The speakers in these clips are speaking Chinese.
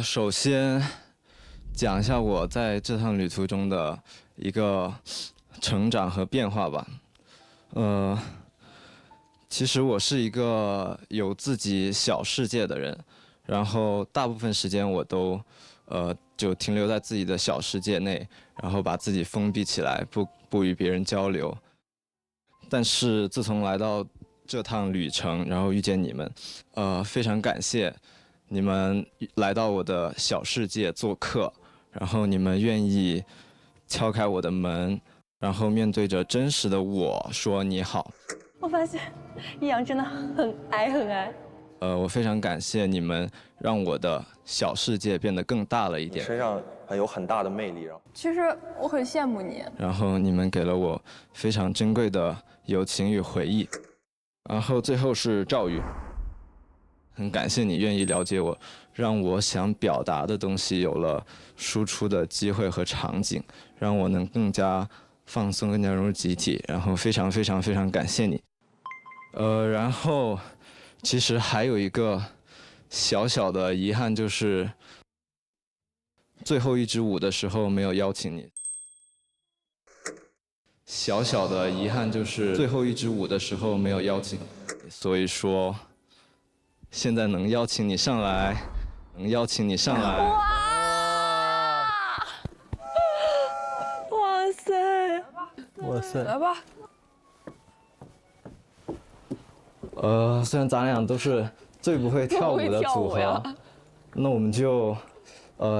首先讲一下我在这趟旅途中的一个成长和变化吧。其实我是一个有自己小世界的人，然后大部分时间我都就停留在自己的小世界内，然后把自己封闭起来，不与别人交流。但是自从来到这趟旅程，然后遇见你们，非常感谢你们来到我的小世界做客，然后你们愿意敲开我的门，然后面对着真实的我说你好。我发现易阳真的很矮。我非常感谢你们，让我的小世界变得更大了一点。你身上有很大的魅力，其实我很羡慕你。然后你们给了我非常珍贵的友情与回忆。然后最后是赵宇，很感谢你愿意了解我，让我想表达的东西有了输出的机会和场景，让我能更加放松，更加融入集体。然后非常感谢你。然后其实还有一个小小的遗憾，就是最后一支舞的时候没有邀请你。小小的遗憾就是最后一支舞的时候没有邀请你，所以说现在能邀请你上来，哇塞，来吧。虽然咱俩都是最不会跳舞的组合，那我们就，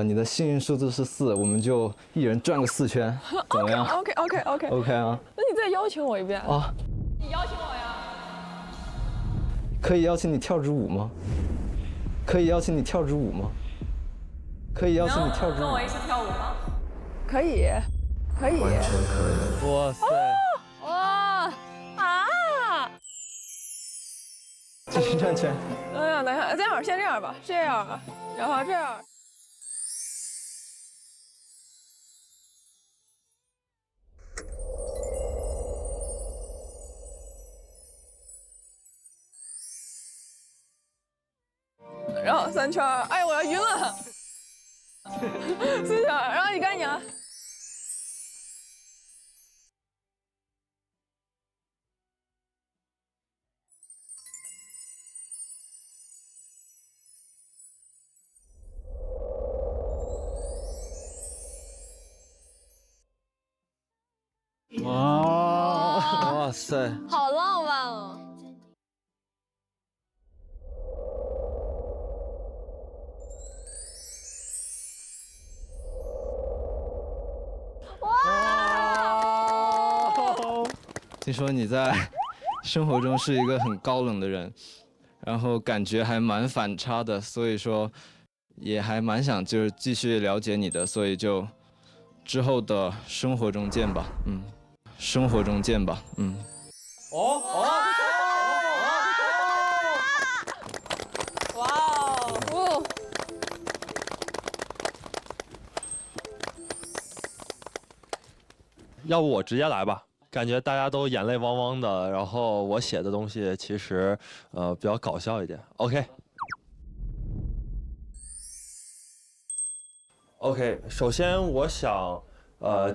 你的幸运数字是4，我们就一人转个4圈，怎么样 OK 啊？那你再邀请我一遍啊？你邀请我呀？可以邀请你跳支舞吗？能跟我一起跳舞吗？可以。完全可以。哇塞！哇啊！继续转圈。等一下，先这样吧，然后这样。然后3圈，哎，我要晕了。4圈，然后你赶紧啊。哇塞！好浪漫哦！听说你在生活中是一个很高冷的人，然后感觉还蛮反差的，所以说也还蛮想就是继续了解你的，所以就之后的生活中见吧，哇哦！要不我直接来吧，感觉大家都眼泪汪汪的，然后我写的东西其实比较搞笑一点。OK， 首先我想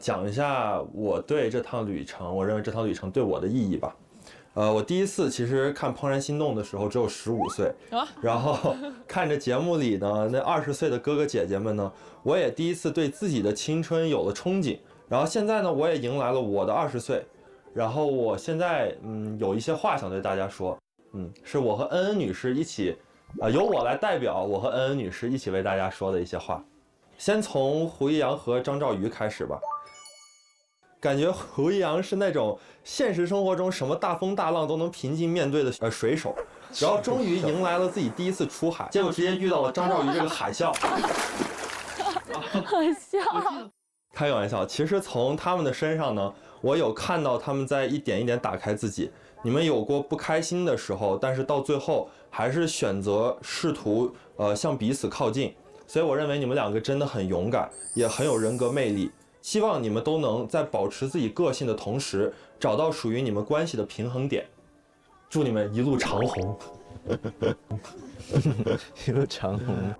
讲一下我对这趟旅程，我认为这趟旅程对我的意义吧。我第一次其实看《怦然心动》的时候只有15岁，然后看着节目里呢那20岁的哥哥姐姐们呢，我也第一次对自己的青春有了憧憬。然后现在呢，我也迎来了我的20岁，然后我现在有一些话想对大家说，是我和恩恩女士一起，由我来代表我和恩恩女士一起为大家说的一些话。先从胡一阳和张兆瑜开始吧。感觉胡一阳是那种现实生活中什么大风大浪都能平静面对的水手，然后终于迎来了自己第一次出海，结果直接遇到了张兆瑜这个海啸。好笑。开个玩笑，其实从他们的身上呢，我有看到他们在一点一点打开自己。你们有过不开心的时候，但是到最后还是选择试图向彼此靠近。所以我认为你们两个真的很勇敢，也很有人格魅力。希望你们都能在保持自己个性的同时，找到属于你们关系的平衡点。祝你们一路长虹。一路长虹。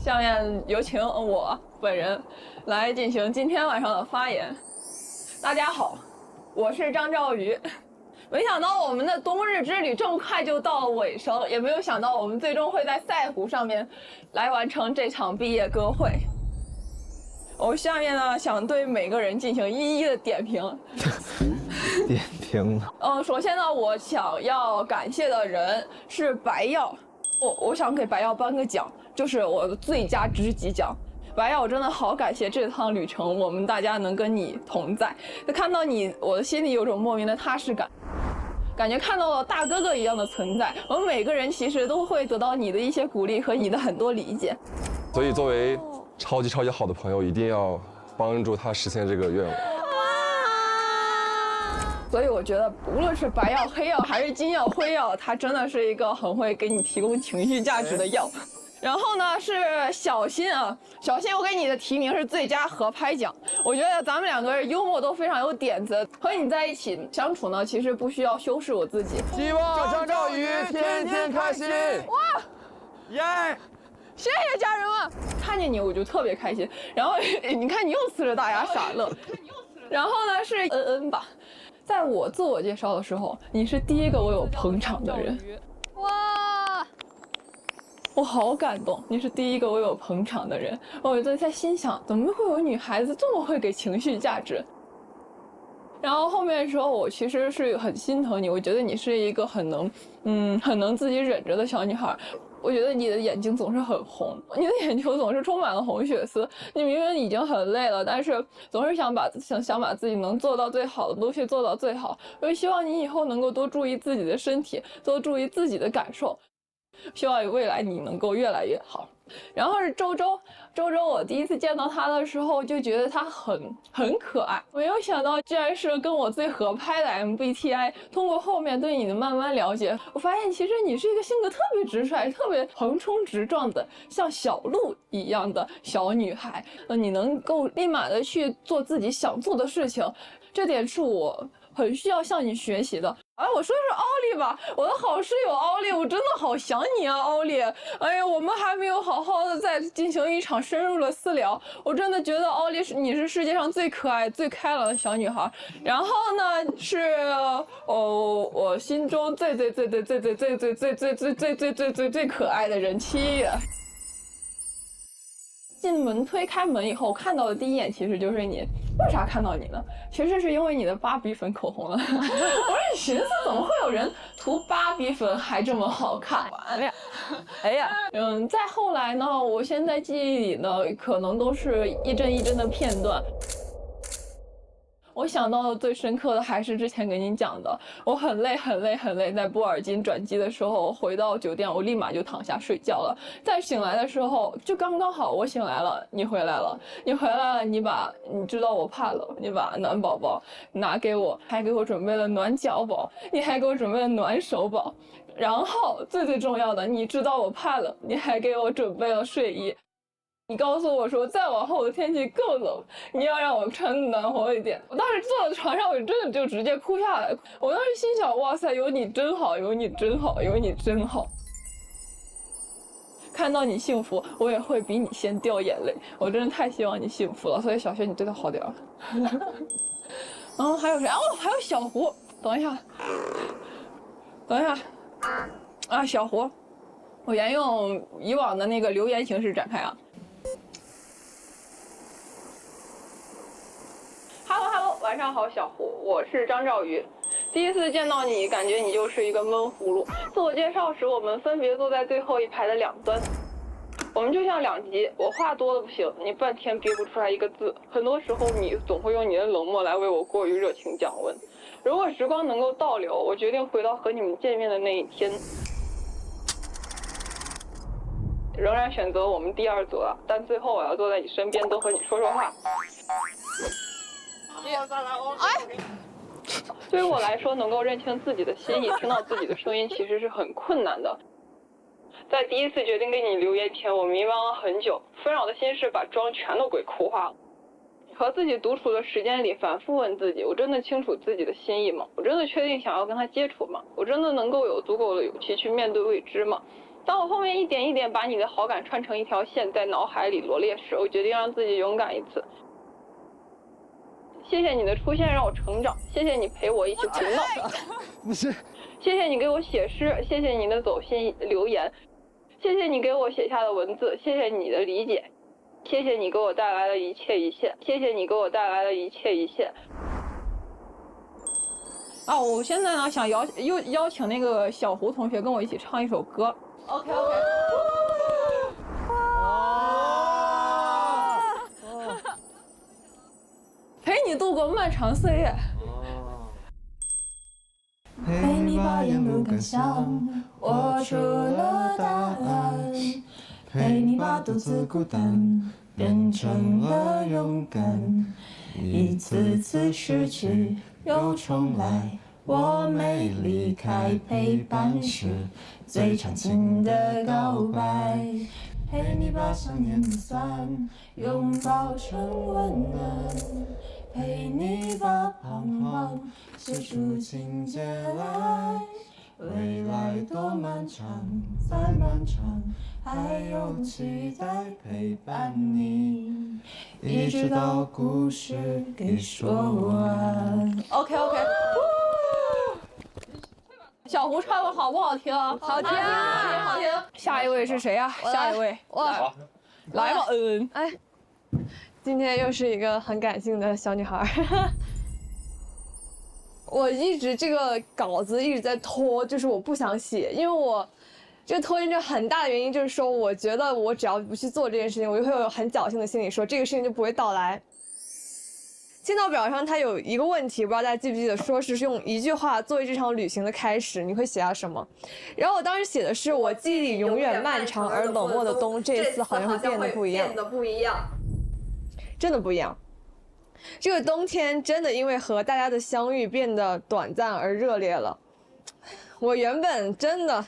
下面有请我本人来进行今天晚上的发言。大家好，我是张兆宇。没想到我们的冬日之旅这么快就到了尾声，也没有想到我们最终会在赛湖上面来完成这场毕业歌会。我下面呢想对每个人进行一一的点评。点评。首先呢，我想要感谢的人是白曜，我想给白曜颁个奖，就是我的最佳知己奖。白曜，我真的好感谢这趟旅程，我们大家能跟你同在，看到你，我的心里有种莫名的踏实感，感觉看到了大哥哥一样的存在。我们每个人其实都会得到你的一些鼓励和你的很多理解。所以作为超级好的朋友，一定要帮助他实现这个愿望。所以我觉得，无论是白药、黑药还是金药、灰药，它真的是一个很会给你提供情绪价值的药。然后呢是小新啊，小新，我给你的提名是最佳合拍奖。我觉得咱们两个人幽默都非常有点子，和你在一起相处呢，其实不需要修饰我自己。希望张兆宇天天开心。哇，耶！谢谢家人们，看见你我就特别开心。然后你看你又呲着大牙傻乐。然后呢是恩恩吧，在我自我介绍的时候，你是第一个我有捧场的人。哇！我好感动，你是第一个我有捧场的人。我就在心想，怎么会有女孩子这么会给情绪价值？然后后面的时候，我其实是很心疼你，我觉得你是一个很能自己忍着的小女孩。我觉得你的眼睛总是很红，你的眼球总是充满了红血丝。你明明已经很累了，但是总是想把自己能做到最好的东西做到最好。我也希望你以后能够多注意自己的身体，多注意自己的感受。希望未来你能够越来越好。然后是周周，我第一次见到他的时候就觉得他很可爱，没有想到居然是跟我最合拍的 MBTI。通过后面对你的慢慢了解，我发现其实你是一个性格特别直率、特别横冲直撞的，像小鹿一样的小女孩。你能够立马的去做自己想做的事情，这点是我很需要向你学习的。我说是奥利吧，我的好室友奥利，我真的好想你啊，奥利。哎呀，我们还没有好好的再进行一场深入的私聊。我真的觉得奥利你是世界上最可爱、最开朗的小女孩。然后呢是我心中最可爱的人七月。进门推开门以后看到的第一眼其实就是你。为啥看到你呢？其实是因为你的芭比粉口红了。我说你寻思怎么会有人涂芭比粉还这么好看？哎呀，再后来呢，我现在记忆里呢，可能都是一帧一帧的片段。我想到的最深刻的还是之前给你讲的，我很累，在波尔津转机的时候回到酒店，我立马就躺下睡觉了。再醒来的时候，就刚刚好我醒来了，你回来了，你知道我怕冷，你把暖宝宝拿给我，还给我准备了暖脚宝，你还给我准备了暖手宝，然后最重要的，你知道我怕冷，你还给我准备了睡衣。你告诉我说再往后的天气更冷，你要让我穿暖和一点。我当时坐在床上，我真的就直接哭下来。我当时心想，哇塞，有你真好，有你真好，有你真好。看到你幸福，我也会比你先掉眼泪。我真的太希望你幸福了，所以小学你对他好点。然后还有谁？还有小胡。等一下啊，小胡，我沿用以往的那个留言形式展开啊。Hello， 晚上好，小胡，我是张兆宇。第一次见到你，感觉你就是一个闷葫芦。自我介绍时，我们分别坐在最后一排的两端，我们就像两极。我话多的不行，你半天憋不出来一个字。很多时候，你总会用你的冷漠来为我过于热情降温。如果时光能够倒流，我决定回到和你们见面的那一天。仍然选择我们第二组了，但最后我要坐在你身边，多和你说说话。对于我来说，能够认清自己的心意，听到自己的声音，其实是很困难的。在第一次决定给你留言前，我迷茫了很久，纷扰的心事把妆全都鬼哭化了。和自己独处的时间里，反复问自己：我真的清楚自己的心意吗？我真的确定想要跟他接触吗？我真的能够有足够的勇气去面对未知吗？当我后面一点一点把你的好感串成一条线，在脑海里罗列时，我决定让自己勇敢一次。谢谢你的出现让我成长，谢谢你陪我一起胡闹，不是，谢谢你给我写诗，谢谢你的走心留言，谢谢你给我写下的文字，谢谢你的理解，谢谢你给我带来的一切一切，谢谢你给我带来的一切一切。啊，我现在呢想邀请那个小胡同学跟我一起唱一首歌。OK。陪你度过漫长岁月。陪你把沿路感想握出了答案，陪你把独自孤单变成了勇敢，一次次失去又重来，我没离开，陪伴是最长情的告白，陪你把想念的酸拥抱成温暖，陪你把彷徨写出情节来，未来多漫长，再漫长，还有期待陪伴你，一直到故事给说完。OK。小胡唱的好不好听？好听，好听。下一位是谁呀？下一位，哇，来吧，哎，今天又是一个很感性的小女孩。我一直这个稿子一直在拖，就是我不想写，因为我这个拖延症很大的原因就是说，我觉得我只要不去做这件事情，我就会有很侥幸的心理说这个事情就不会到来。签到表上它有一个问题，不知道大家记不记得，说是用一句话作为这场旅行的开始，你会写下什么？然后我当时写的是我记忆里永远漫长而冷漠的冬，这次好像会变得不一样，真的不一样。这个冬天真的因为和大家的相遇变得短暂而热烈了。我原本真的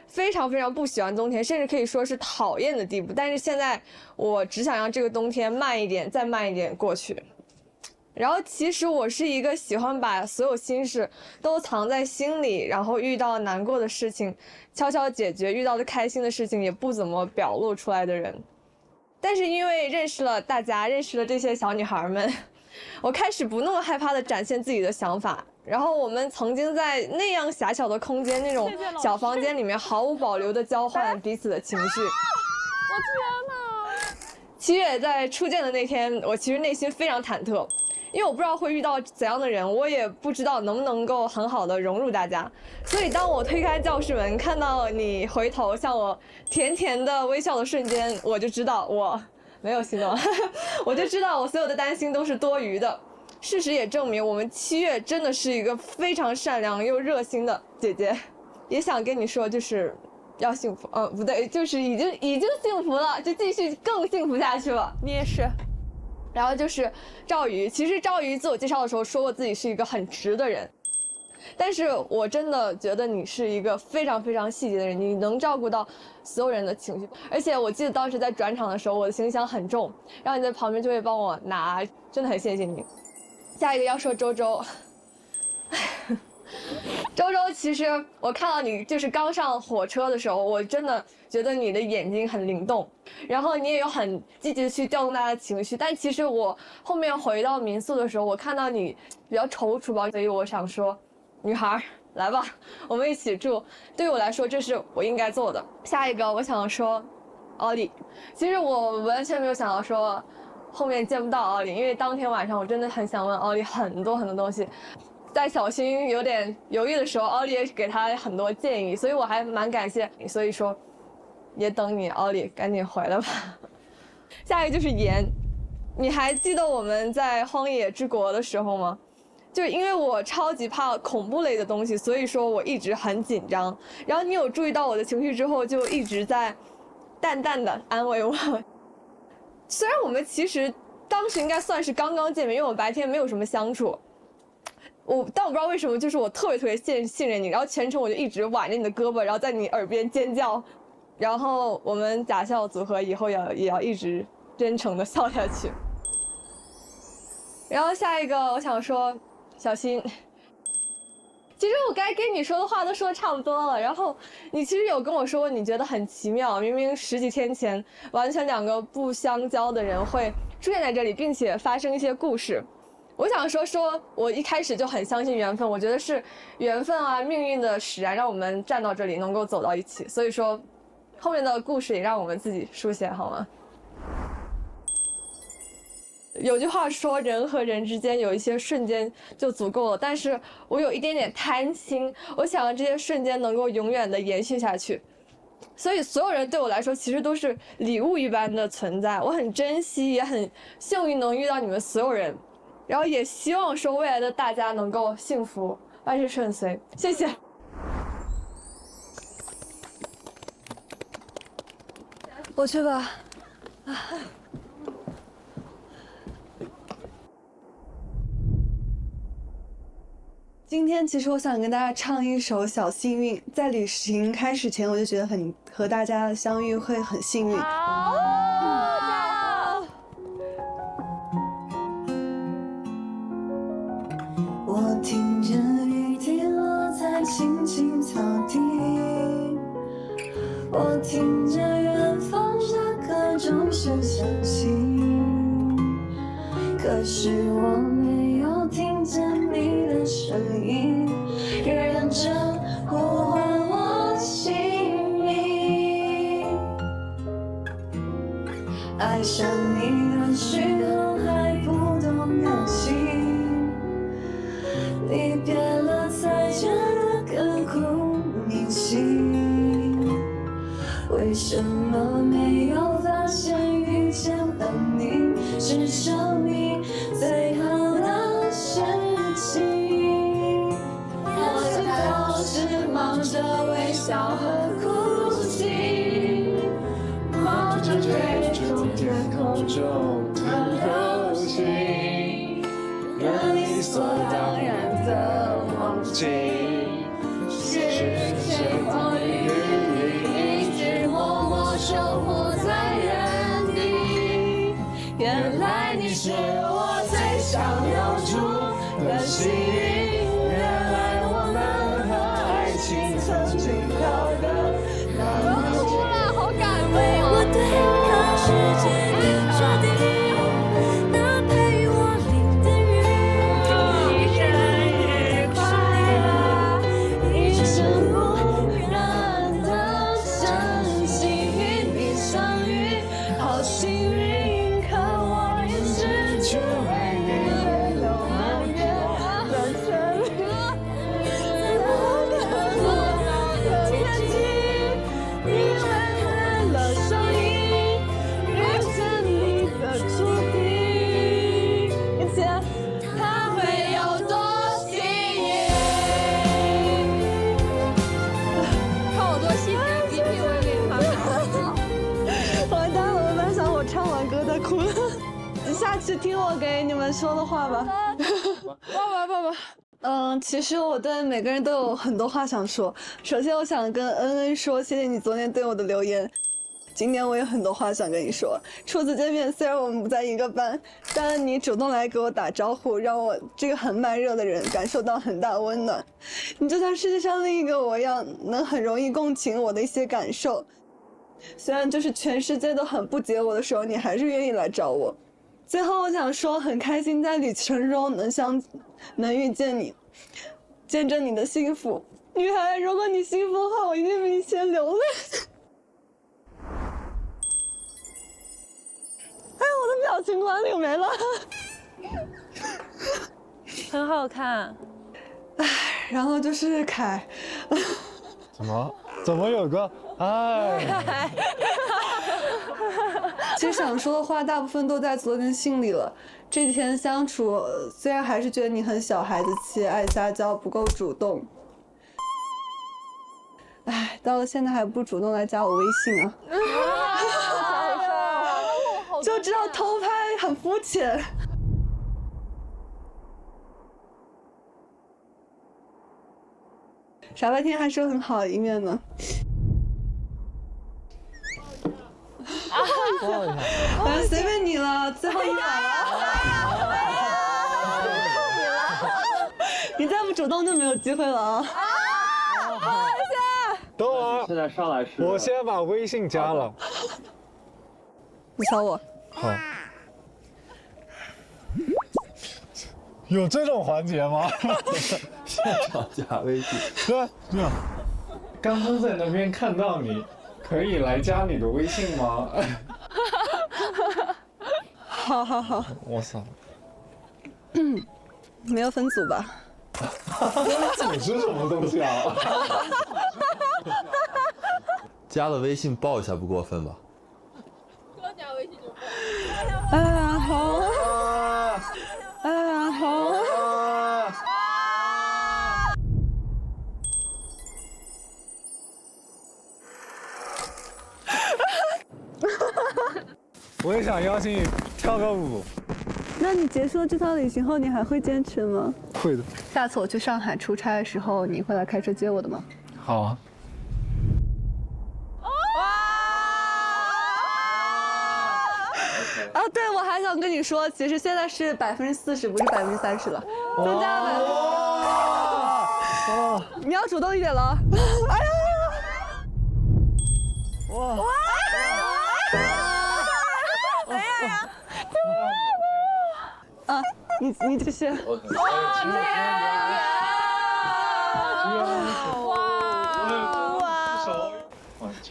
非常非常不喜欢冬天，甚至可以说是讨厌的地步，但是现在我只想让这个冬天慢一点，再慢一点过去。然后其实我是一个喜欢把所有心事都藏在心里，然后遇到难过的事情悄悄解决，遇到的开心的事情也不怎么表露出来的人。但是因为认识了大家，认识了这些小女孩们，我开始不那么害怕的展现自己的想法。然后我们曾经在那样狭小的空间，那种小房间里面毫无保留的交换彼此的情绪。我天哪！7月在初见的那天，我其实内心非常忐忑。因为我不知道会遇到怎样的人，我也不知道能不能够很好的融入大家，所以当我推开教室门，看到你回头向我甜甜的微笑的瞬间，我就知道我没有心动，我就知道我所有的担心都是多余的。事实也证明，我们7月真的是一个非常善良又热心的姐姐，也想跟你说，就是要幸福，不对，就是已经幸福了，就继续更幸福下去了。你也是。然后就是赵瑜，其实赵瑜自我介绍的时候说过自己是一个很直的人，但是我真的觉得你是一个非常非常细节的人，你能照顾到所有人的情绪，而且我记得当时在转场的时候，我的行李箱很重，然后你在旁边就会帮我拿，真的很谢谢你。下一个要说周周，周周，其实我看到你就是刚上火车的时候，我真的觉得你的眼睛很灵动，然后你也有很积极的去调动大家的情绪。但其实我后面回到民宿的时候，我看到你比较踌躇吧，所以我想说，女孩来吧，我们一起住。对于我来说，这是我应该做的。下一个我想说，奥利，其实我完全没有想到说后面见不到奥利，因为当天晚上我真的很想问奥利很多很多东西。在小新有点犹豫的时候，奥利也给他很多建议，所以我还蛮感谢你。所以说，也等你，奥利赶紧回来吧。下一个就是盐，你还记得我们在荒野之国的时候吗？就是因为我超级怕恐怖类的东西，所以说我一直很紧张。然后你有注意到我的情绪之后，就一直在淡淡的安慰我。虽然我们其实当时应该算是刚刚见面，因为我们白天没有什么相处。但我不知道为什么，就是我特别信任你，然后全程我就一直挽着你的胳膊，然后在你耳边尖叫，然后我们假笑组合以后也要一直真诚的笑下去。然后下一个我想说，小新，其实我该跟你说的话都说的差不多了，然后你其实有跟我说过，你觉得很奇妙，明明10几天前完全2个不相交的人会出现在这里，并且发生一些故事。我想说，我一开始就很相信缘分，我觉得是缘分啊，命运的使然，让我们站到这里，能够走到一起。所以说，后面的故事也让我们自己书写，好吗？有句话说，人和人之间有一些瞬间就足够了，但是我有一点点贪心，我想让这些瞬间能够永远的延续下去。所以所有人对我来说其实都是礼物一般的存在，我很珍惜，也很幸运能遇到你们所有人，然后也希望说未来的大家能够幸福，万事顺遂。谢谢。我去吧。今天其实我想跟大家唱一首《小幸运》。在旅行开始前，我就觉得和大家相遇会很幸运。我听见雨滴落在青青草地，我听见远方下课钟声响起，可是我没有听见你的声音，认真呼唤我姓名。爱上你的时候还不懂感情，离别了才觉得刻骨铭心。为什么没有发现遇见了你是生命最好的事情？我都是忙着微笑和哭泣，忙着追逐天空中的流星，让理所当然的忘记，是谁风雨一直默默守护在原地。原来你是我最想留住的幸运，原来我们和爱情曾经靠得那么近。哭了，好感动为我对抗世界的决定，那陪我淋的雨，生日快乐，一生无人的真幸运，你相遇好幸运，可我也失去为你泪流满面的权利。在我看过的天气，你传来了声音，遇见你的注定，一切它会有多幸运？看我多细致 DP 我也给你发完蛋了，我本来想我唱完歌再哭了。下去听我给你们说的话吧。其实我对每个人都有很多话想说。首先，我想跟恩恩说，谢谢你昨天对我的留言。今年我有很多话想跟你说。初次见面，虽然我们不在一个班，但你主动来给我打招呼，让我这个很慢热的人感受到很大温暖。你就像世界上另一个我一样，能很容易共情我的一些感受。虽然就是全世界都很不解我的时候，你还是愿意来找我。最后我想说，很开心在旅程中能遇见你，见证你的幸福。女孩，如果你幸福的话，我一定比你先流泪。哎，我的表情管理没了。很好看。然后就是凯。怎么有个哎？其实想说的话大部分都在昨天信里了。这几天相处，虽然还是觉得你很小孩子气，爱撒娇，不够主动。哎，到了现在还不主动来加我微信啊！就知道偷拍很肤浅。傻白甜还是有很好的一面呢。反正随便你了，最后一把了。你再不主动就没有机会了啊！等会儿，现在上来是我先把微信加了。你扫我。好。有这种环节吗？现场加微信。对，这样。刚刚在那边看到你，可以来加你的微信吗？好好好。我操。没有分组吧？组是什么东西啊？加了微信报一下不过分吧？刚加微信就报。好。好。我也想邀请你跳个舞。那你结束了这趟旅行后，你还会坚持吗？会的。下次我去上海出差的时候，你会来开车接我的吗？好啊。啊，对，我还想跟你说，其实现在是40%，不是30%了，增加了50%。你要主动一点了。哎呀！哇！等一下呀！啊，你这些。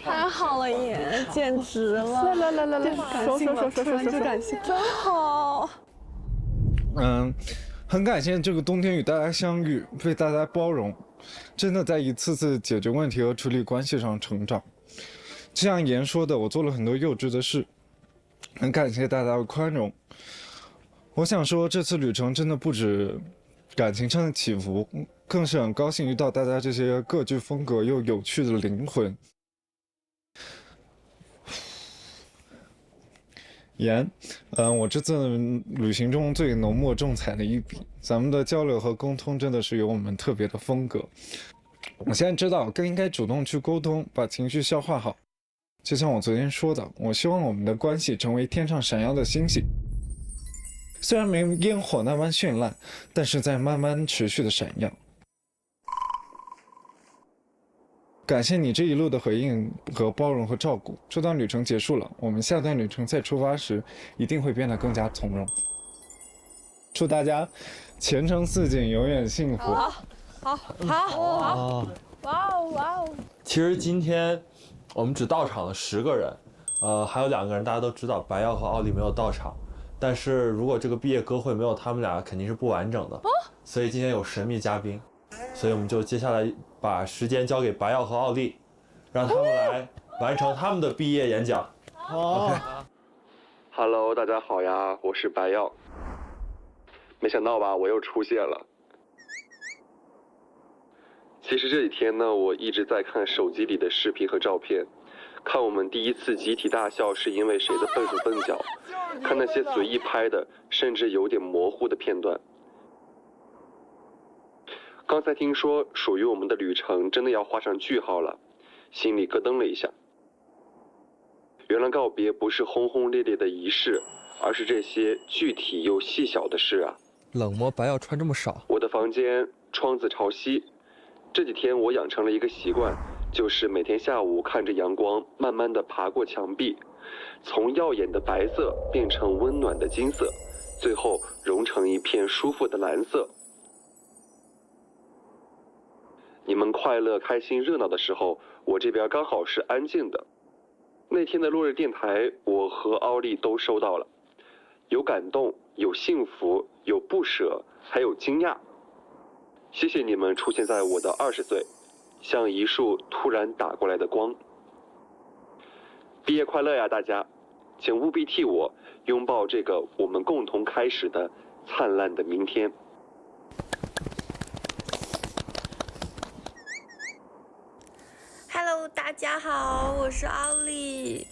太好了耶，简直了！来，说，感谢，真好。很感谢这个冬天与大家相遇，被大家包容，真的在一次次解决问题和处理关系上成长。就像言说的，我做了很多幼稚的事，很感谢大家的宽容。我想说，这次旅程真的不止感情上的起伏，更是很高兴遇到大家这些各具风格又有趣的灵魂。言，我这次旅行中最浓墨重彩的一笔，咱们的交流和沟通真的是有我们特别的风格。我现在知道更应该主动去沟通，把情绪消化好。就像我昨天说的，我希望我们的关系成为天上闪耀的星星，虽然没烟火那般绚烂，但是在慢慢持续的闪耀。感谢你这一路的回应和包容和照顾。这段旅程结束了，我们下段旅程再出发时，一定会变得更加从容。祝大家前程似锦，永远幸福。好，哇哦！其实今天我们只到场了10个人，还有2个人大家都知道，白耀和奥利没有到场。但是如果这个毕业歌会没有他们俩，肯定是不完整的。所以今天有神秘嘉宾，所以我们就接下来把时间交给白耀和奥利，让他们来完成他们的毕业演讲。好。Hello， 大家好呀，我是白耀。没想到吧，我又出现了。其实这几天呢，我一直在看手机里的视频和照片，看我们第一次集体大笑是因为谁的笨手笨脚，看那些随意拍的，甚至有点模糊的片段。刚才听说属于我们的旅程真的要画上句号了，心里咯噔了一下。原来告别不是轰轰烈烈的仪式，而是这些具体又细小的事啊。冷吗？白耀穿这么少。我的房间窗子朝西，这几天我养成了一个习惯，就是每天下午看着阳光慢慢地爬过墙壁，从耀眼的白色变成温暖的金色，最后融成一片舒服的蓝色。你们快乐、开心、热闹的时候，我这边刚好是安静的。那天的落日电台，我和奥利都收到了，有感动，有幸福，有不舍，还有惊讶。谢谢你们出现在我的20岁，像一束突然打过来的光。毕业快乐呀，大家！请务必替我拥抱这个我们共同开始的灿烂的明天。Hello， 大家好，我是奥利。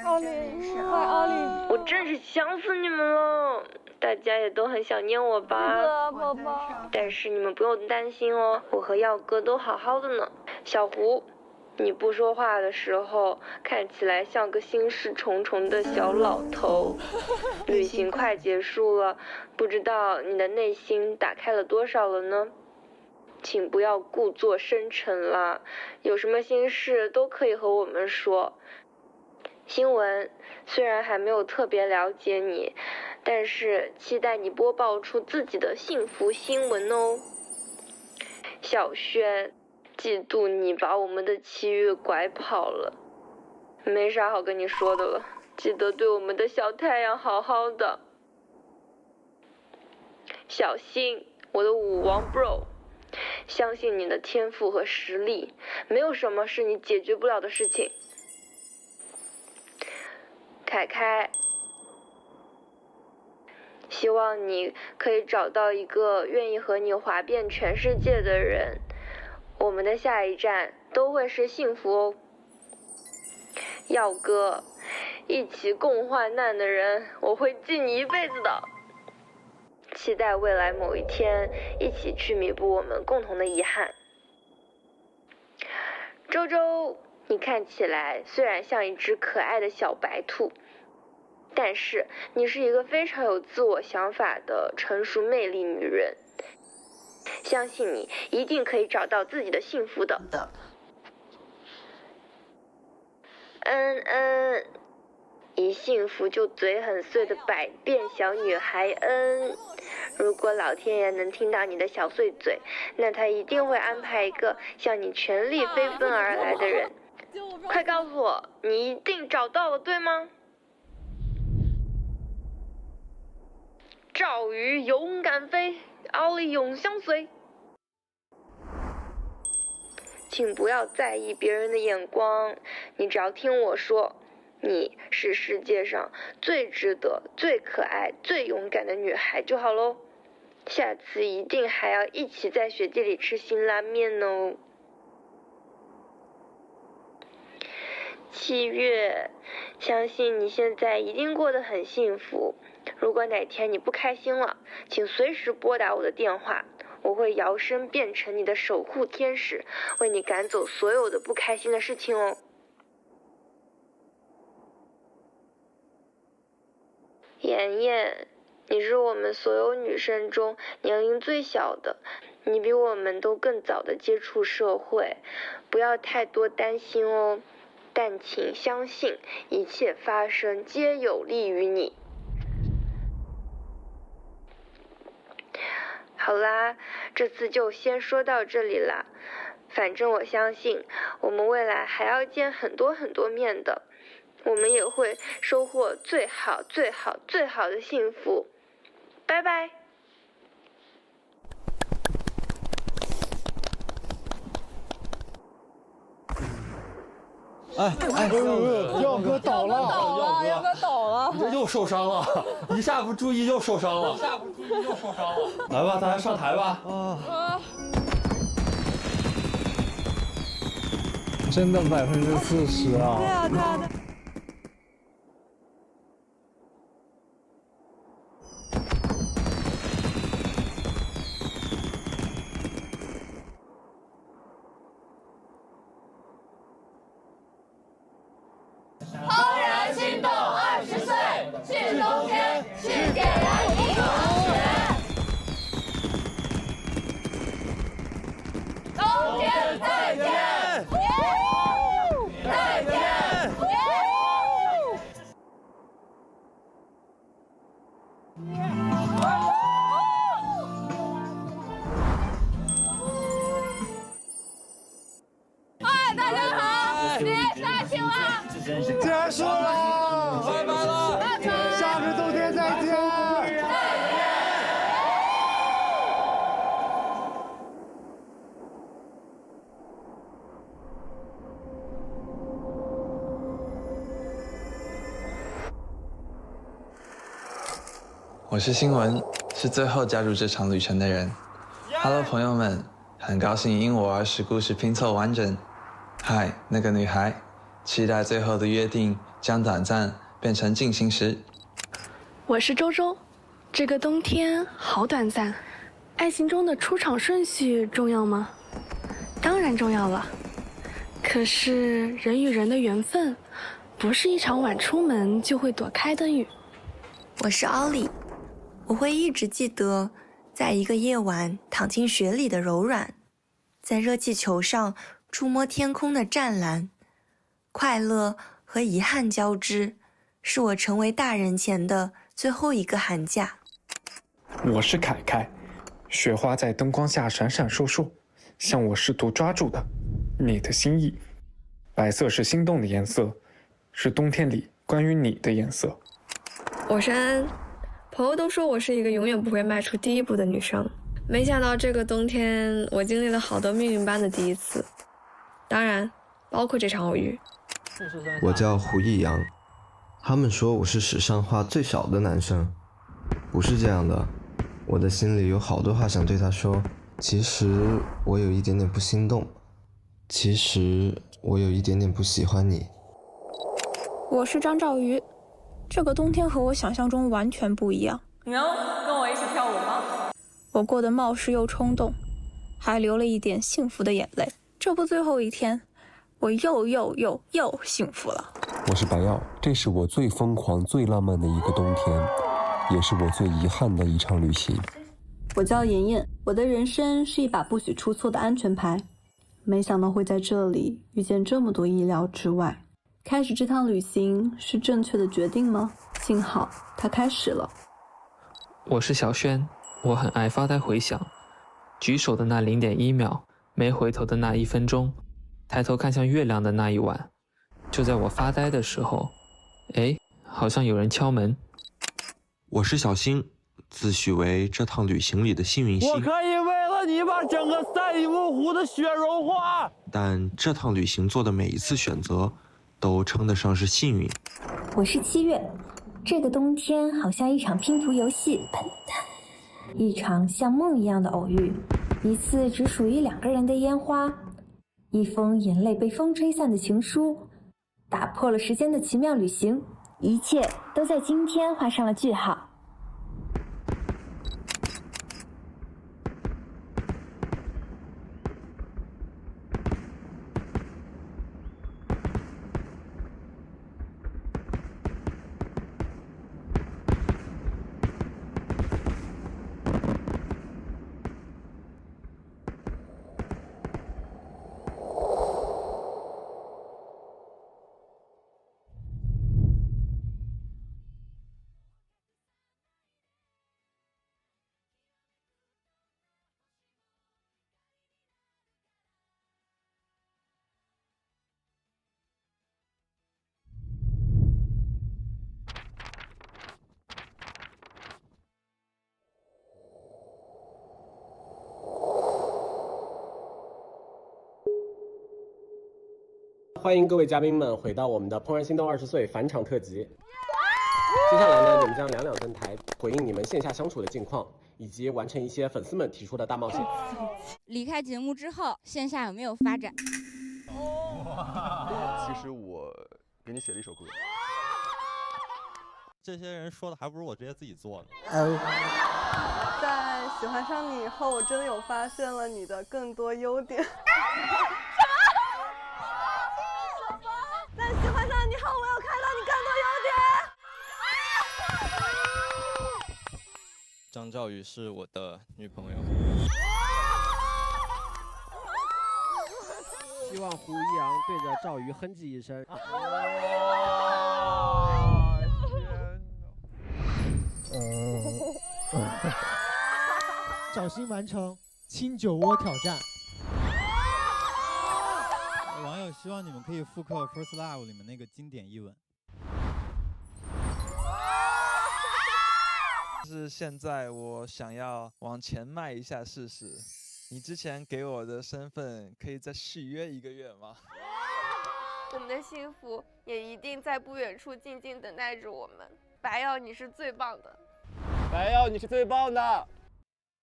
奥利，嗨，奥利，我真是想死你们了，大家也都很想念我吧？宝宝。但是你们不用担心哦，我和耀哥都好好的呢。小胡，你不说话的时候，看起来像个心事重重的小老头。旅行快结束了，不知道你的内心打开了多少了呢？请不要故作深沉啦，有什么心事都可以和我们说。新闻虽然还没有特别了解你，但是期待你播报出自己的幸福新闻哦。小轩，嫉妒你把我们的7月拐跑了，没啥好跟你说的了，记得对我们的小太阳好好的。小新，我的舞王 bro， 相信你的天赋和实力，没有什么是你解决不了的事情。凯凯，希望你可以找到一个愿意和你滑遍全世界的人，我们的下一站都会是幸福哦。耀哥，一起共患难的人，我会记你一辈子的。期待未来某一天一起去弥补我们共同的遗憾。周周，你看起来虽然像一只可爱的小白兔，但是你是一个非常有自我想法的成熟魅力女人，相信你一定可以找到自己的幸福的。一幸福就嘴很碎的百变小女孩如果老天爷能听到你的小碎嘴，那他一定会安排一个向你全力飞奔而来的人。快告诉我，你一定找到了，对吗？赵宇勇敢飞，奥利永相随。请不要在意别人的眼光，你只要听我说，你是世界上最值得、最可爱、最勇敢的女孩就好咯。下次一定还要一起在雪地里吃辛拉面哦。7月，相信你现在一定过得很幸福。如果哪天你不开心了，请随时拨打我的电话，我会摇身变成你的守护天使，为你赶走所有的不开心的事情哦。妍妍，你是我们所有女生中年龄最小的，你比我们都更早的接触社会，不要太多担心哦。但请相信，一切发生皆有利于你。好啦，这次就先说到这里啦。反正我相信，我们未来还要见很多很多面的，我们也会收获最好、最好、最好的幸福。拜拜。耀哥倒了，耀哥倒了，你这又受伤了，一下不注意又受伤了，来吧，大家上台吧。真的40%啊！对啊，对啊。怦然心动20岁，去冬天，去点燃银河雪。冬天再见，再见。嗨，大家好，别杀青了。结束了，拜拜了，下个冬天再见。我是新文，是最后加入这场旅程的人。Hello， 朋友们，很高兴因我而使故事拼凑完整。嗨，那个女孩，期待最后的约定将短暂变成进行时。我是周周，这个冬天好短暂。爱情中的出场顺序重要吗？当然重要了。可是人与人的缘分，不是一场晚出门就会躲开的雨。我是奥利，我会一直记得，在一个夜晚躺进雪里的柔软，在热气球上触摸天空的湛蓝，快乐和遗憾交织，是我成为大人前的最后一个寒假。我是凯凯，雪花在灯光下闪闪烁烁，像我试图抓住的你的心意。白色是心动的颜色，是冬天里关于你的颜色。我是安，朋友都说我是一个永远不会迈出第一步的女生，没想到这个冬天我经历了好多命运般的第一次，当然包括这场偶遇。我叫胡一阳，他们说我是史上话最少的男生，不是这样的，我的心里有好多话想对他说。其实我有一点点不心动，其实我有一点点不喜欢你。我是张兆瑜，这个冬天和我想象中完全不一样。你能跟我一起跳舞吗？我过得冒失又冲动，还流了一点幸福的眼泪。这不最后一天，我又幸福了。我是白耀，这是我最疯狂、最浪漫的一个冬天，也是我最遗憾的一场旅行。我叫妍妍，我的人生是一把不许出错的安全牌，没想到会在这里遇见这么多意料之外。开始这趟旅行是正确的决定吗？幸好它开始了。我是小轩，我很爱发呆回想，举手的那0.1秒，没回头的那1分钟，抬头看向月亮的那一晚。就在我发呆的时候，哎，好像有人敲门。我是小星，自诩为这趟旅行里的幸运星。我可以为了你把整个赛里木湖的雪融化。但这趟旅行做的每一次选择，都称得上是幸运。我是7月，这个冬天好像一场拼图游戏，笨蛋，一场像梦一样的偶遇，一次只属于2个人的烟花，一封眼泪被风吹散的情书，打破了时间的奇妙旅行，一切都在今天画上了句号。欢迎各位嘉宾们回到我们的《怦然心动20岁》返场特辑。接下来呢，我们将2登台，回应你们线下相处的近况，以及完成一些粉丝们提出的大冒险。离开节目之后，线下有没有发展？其实我给你写了一首歌。这些人说的还不如我直接自己做呢。在喜欢上你以后，我真的有发现了你的更多优点。在喜欢上你后，我有看到你更多优点。张兆宇是我的女朋友。希望胡一阳对着赵瑜哼唧一声。小心完成清酒窝挑战。网友希望你们可以复刻《First Love》里面那个经典一吻。是现在我想要往前迈一下试试。你之前给我的身份可以再续约1个月吗？我们的幸福也一定在不远处静静等待着我们。白耀，你是最棒的。白耀，你是最棒的。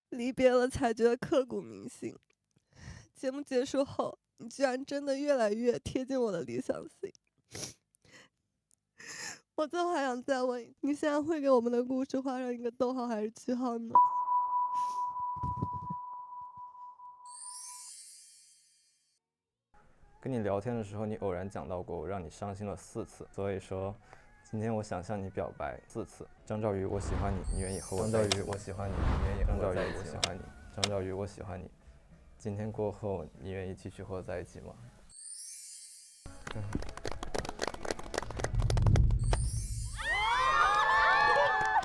离别了才觉得刻骨铭心。节目结束后，你居然真的越来越贴近我的理想型。我最后还想再问，你现在会给我们的故事画上一个逗号还是句号呢？跟你聊天的时候，你偶然讲到过我让你伤心了4次，所以说，今天我想向你表白4次。张兆宇，我喜欢你，你愿意和我在一起吗？张兆宇，我喜欢你，你愿意和我在一起吗？张兆宇，我喜欢你。张兆宇，我喜欢你。今天过后，你愿意继续和我在一起吗？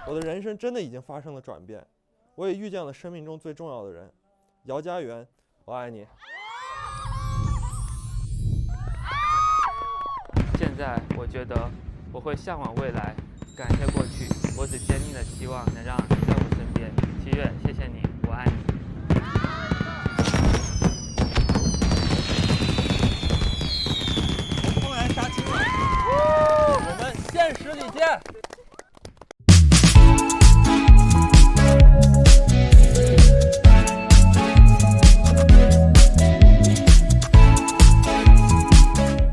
我的人生真的已经发生了转变，我也遇见了生命中最重要的人，姚家园，我爱你。现在我觉得我会向往未来，感谢过去，我只坚定的希望能让你在我身边。7月，谢谢你，我爱你。怦然杀青，我们现实里见。